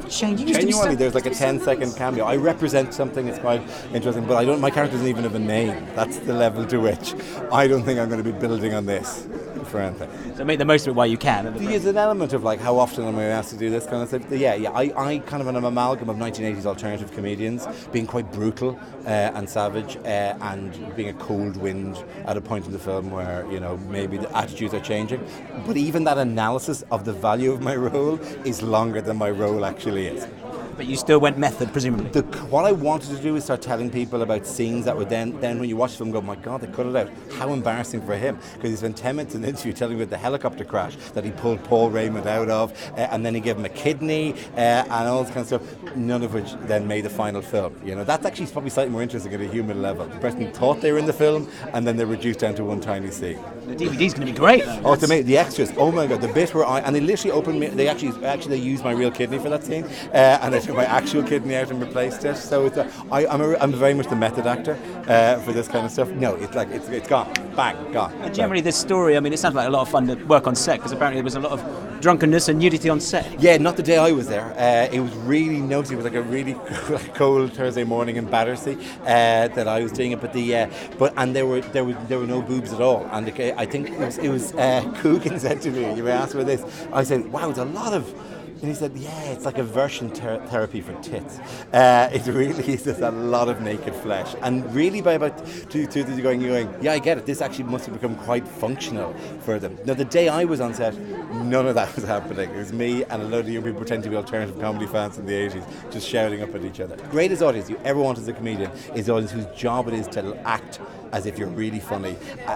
Genuinely, there's like a 10-second cameo. I represent something. It's quite interesting, but my character doesn't even have a name. That's the level to which I don't think I'm going to be building on this for anything. So make the most of it while you can. There's an element of like how often am I asked to do this kind of stuff. I kind of an amalgam of 1980s alternative comedians being quite brutal and savage and being a cold wind at a point in the film where, you know, maybe the attitudes are changing. But even that analysis of the value of my role is longer than my role actually is. But you still went method, presumably. What I wanted to do is start telling people about scenes that would then when you watch the film go, my God, they cut it out. How embarrassing for him. Because he spent 10 minutes in the interview telling me about the helicopter crash that he pulled Paul Raymond out of, and then he gave him a kidney, and all this kind of stuff, none of which then made the final film. You know, that's actually probably slightly more interesting at a human level. The person thought they were in the film, and then they're reduced down to one tiny scene. The DVD's going to be great, though. Oh, it's amazing. The extras, oh my God, the bit where and they literally opened me, they actually used my real kidney for that scene, and they took my actual kidney out and replaced it. So it's I'm very much the method actor for this kind of stuff. No, it's gone, bang, gone. And generally, this story, I mean, it sounds like a lot of fun to work on set, because apparently there was a lot of drunkenness and nudity on set. Yeah, not the day I was there. It was really noticeable. It was like a really cold Thursday morning in Battersea that I was doing it. But there were no boobs at all. And I think it was Coogan said to me, "You may ask for this." I said, "Wow, it's a lot of." And he said, yeah, it's like aversion therapy for tits. It really is just a lot of naked flesh. And really by about two you're going, yeah, I get it. This actually must have become quite functional for them. Now, the day I was on set, none of that was happening. It was me and a load of young people pretending to be alternative comedy fans in the 80s, just shouting up at each other. The greatest audience you ever want as a comedian is the audience whose job it is to act as if you're really funny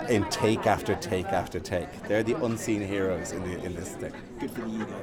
in take after take after take. They're the unseen heroes in this thing. Good for the ego.